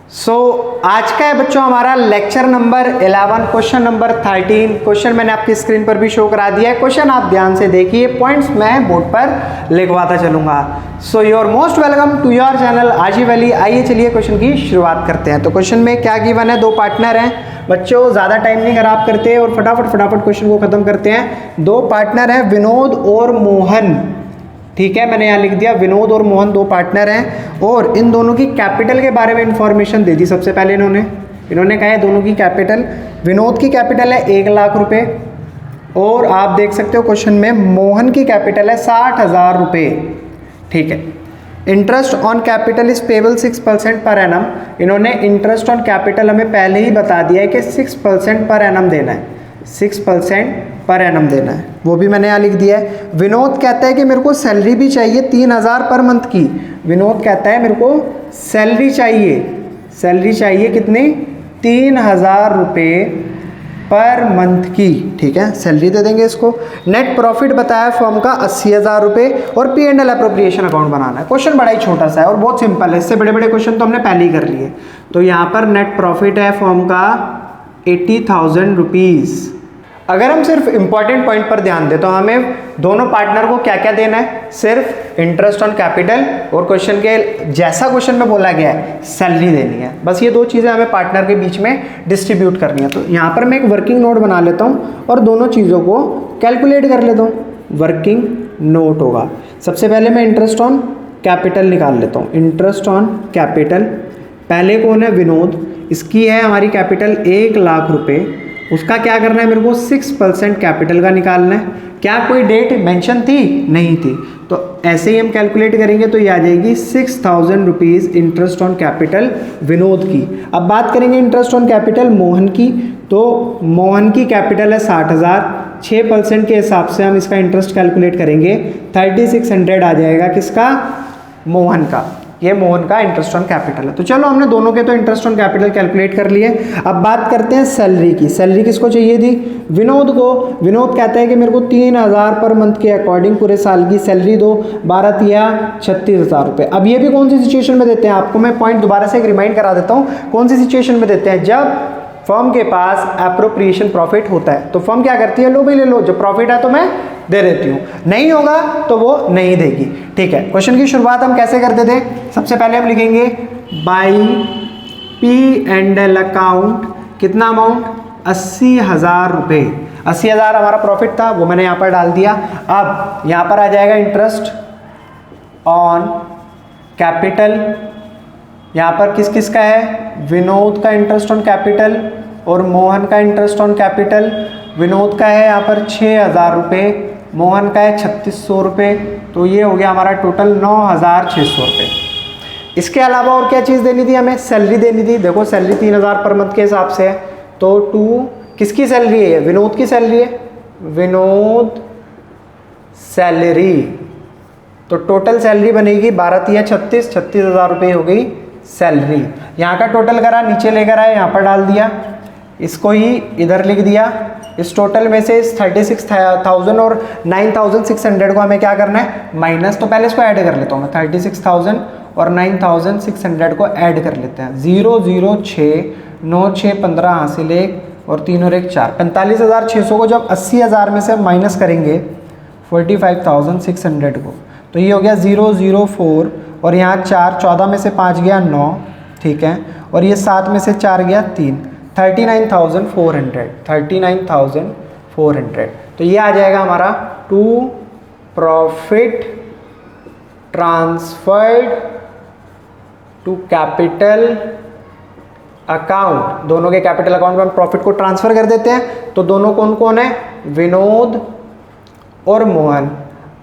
आज का है बच्चों हमारा lecture number 11 question number 13। Question मैंने आपकी स्क्रीन पर भी शो करा दिया है। क्वेश्चन आप ध्यान से देखिए, पॉइंट्स मैं बोर्ड पर लिखवाता चलूंगा। So you're most welcome to your channel आजी वैली। आइए चलिए क्वेश्चन की शुरुआत करते हैं। तो क्वेश्चन में क्या गिवन है, दो पार्टनर हैं बच्चों, ज़्यादा टाइम नहीं खराब करते और फटाफट क्वेश्चन को खत्म करते हैं। दो पार्टनर हैं विनोद और मोहन, ठीक है, मैंने यहाँ लिख दिया विनोद और मोहन दो पार्टनर हैं और इन दोनों की कैपिटल के बारे में इंफॉर्मेशन दे दी। सबसे पहले इन्होंने कहा है दोनों की कैपिटल, विनोद की कैपिटल है 1 लाख रुपए और आप देख सकते हो क्वेश्चन में मोहन की कैपिटल है 60,000 रुपये, ठीक है। Interest on capital is payable 6% per annum. इन्होंने इंटरेस्ट ऑन कैपिटल हमें पहले ही बता दिया है कि 6% पर एनम देना है, 6% पर एनम देना है, वो भी मैंने यहाँ लिख दिया है। विनोद कहता है कि मेरे को सैलरी भी चाहिए 3,000 पर मंथ की। विनोद कहता है मेरे को सैलरी चाहिए कितनी, 3,000 रुपये पर मंथ की, ठीक है, सैलरी दे देंगे इसको। नेट प्रॉफिट बताया फर्म का 80,000 रुपये और P&L अप्रोप्रिएशन अकाउंट बनाना है। क्वेश्चन बड़ा ही छोटा सा है और बहुत सिंपल है, इससे बड़े बड़े क्वेश्चन तो हमने पहले ही कर लिए। तो यहाँ पर नेट प्रॉफिट है फर्म का 80,000 रुपीज़। अगर हम सिर्फ इंपॉर्टेंट पॉइंट पर ध्यान दें तो हमें दोनों पार्टनर को क्या क्या देना है, सिर्फ इंटरेस्ट ऑन कैपिटल और क्वेश्चन के जैसा क्वेश्चन में बोला गया है सैलरी देनी है। बस ये दो चीज़ें हमें पार्टनर के बीच में डिस्ट्रीब्यूट करनी है। तो यहाँ पर मैं एक वर्किंग नोट बना लेता हूँ और दोनों चीज़ों को कैलकुलेट कर लेता हूँ। वर्किंग नोट होगा, सबसे पहले मैं इंटरेस्ट ऑन कैपिटल निकाल लेता हूँ। इंटरेस्ट ऑन कैपिटल, पहले कौन है, विनोद, इसकी है हमारी कैपिटल 1 लाख रुपये। उसका क्या करना है, मेरे को 6% कैपिटल का निकालना है। क्या कोई डेट मेंशन थी, नहीं थी, तो ऐसे ही हम कैलकुलेट करेंगे तो ये आ जाएगी 6,000 rupees interest on capital Vinod की। अब बात करेंगे इंटरेस्ट ऑन कैपिटल मोहन की, तो मोहन की कैपिटल है 60,000, 6% के हिसाब से हम इसका इंटरेस्ट कैलकुलेट करेंगे 3600 आ जाएगा, किसका, मोहन का। ये मोहन का इंटरेस्ट ऑन कैपिटल है। तो चलो हमने दोनों के तो इंटरेस्ट ऑन कैपिटल कैलकुलेट कर लिए। अब बात करते हैं सैलरी की। सैलरी किसको चाहिए थी, विनोद को। विनोद कहता है कि मेरे को 3,000 पर मंथ के अकॉर्डिंग पूरे साल की सैलरी दो, 12×3 36,000 रुपये। अब ये भी कौन सी सिचुएशन में देते हैं, आपको मैं पॉइंट दोबारा से एक रिमाइंड करा देता हूँ। कौन सी सिचुएशन में देते हैं, जब फर्म के पास एप्रोप्रिएशन प्रॉफिट होता है तो फर्म क्या करती है, लो भाई ले लो, जो प्रॉफिट है तो मैं दे देती हूँ, नहीं होगा तो वो नहीं देगी, ठीक है। क्वेश्चन की शुरुआत हम कैसे करते थे, सबसे पहले हम लिखेंगे बाई P&L अकाउंट, कितना अमाउंट, 80,000 रुपये। 80,000 हमारा प्रॉफिट था, वो मैंने यहाँ पर डाल दिया। अब यहाँ पर आ जाएगा इंटरेस्ट ऑन कैपिटल, यहाँ पर किस किस का है, विनोद का इंटरेस्ट ऑन कैपिटल और मोहन का इंटरेस्ट ऑन कैपिटल। विनोद का है यहाँ पर 6,000 रुपये, मोहन का है 3,600 रुपये, तो ये हो गया हमारा टोटल 9,600 रुपये। इसके अलावा और क्या चीज़ देनी थी हमें, सैलरी देनी थी। देखो सैलरी 3,000 पर मंथ के हिसाब से है, तो किसकी सैलरी है, विनोद की सैलरी है, विनोद सैलरी। तो टोटल सैलरी बनेगी 36,000 रुपये हो गई सैलरी। यहाँ का टोटल करा, नीचे लेकर आए, यहाँ पर डाल दिया, इसको ही इधर लिख दिया। इस टोटल में से इस 36,000 और 9,600 को हमें क्या करना है, माइनस। तो पहले इसको ऐड कर लेता हूँ मैं, 36,000 और 9,600 को ऐड कर लेते हैं। 0 0 6 9 6 15 हासिल 1 और 3 और 1 4, 45,600 को जब 80,000 में से माइनस करेंगे 45,600 को, तो ये हो गया 0 0 4 और यहाँ 4, 14 में से 5 गया 9, ठीक है, और ये 7 में से 4 गया 3, 39,400। तो ये आ जाएगा हमारा to profit transferred to capital account. दोनों के कैपिटल अकाउंट में हम प्रॉफिट को ट्रांसफर कर देते हैं। तो दोनों कौन कौन है, विनोद और मोहन।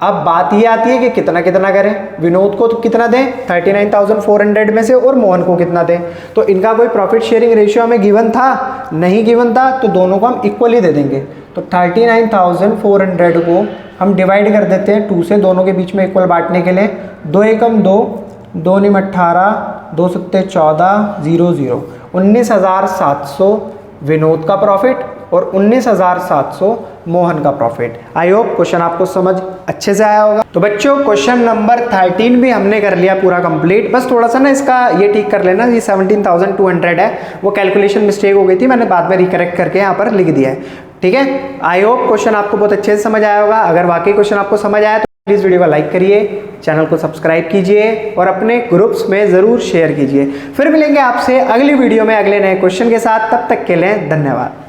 अब बात ये आती है कि कितना कितना करें, विनोद को तो कितना दें 39,400 में से और मोहन को कितना दें। तो इनका कोई प्रॉफिट शेयरिंग रेशियो हमें गिवन था, नहीं गिवन था, तो दोनों को हम इक्वली दे देंगे। तो 39,400 को हम डिवाइड कर देते हैं 2 से, दोनों के बीच में इक्वल बांटने के लिए। 2 एकम 2, 2 निम 18, 2 सत्ते 14, 0 0, 19,700 विनोद का प्रॉफिट और 19,700 मोहन का प्रॉफिट। आई होप क्वेश्चन आपको समझ अच्छे से आया होगा। तो बच्चों क्वेश्चन नंबर 13 भी हमने कर लिया पूरा कंप्लीट। बस थोड़ा सा ना इसका ये ठीक कर लेना, ये 17,200 है, वो कैलकुलेशन मिस्टेक हो गई थी, मैंने बाद में रिकरेक्ट करके यहाँ पर लिख दिया है। ठीक है, आई होप क्वेश्चन आपको बहुत अच्छे से समझ आया होगा। अगर वाकई क्वेश्चन आपको समझ आया तो प्लीज़ वीडियो को लाइक करिए, चैनल को सब्सक्राइब कीजिए और अपने ग्रुप्स में ज़रूर शेयर कीजिए। फिर मिलेंगे आपसे अगली वीडियो में अगले नए क्वेश्चन के साथ। तब तक के लिए धन्यवाद।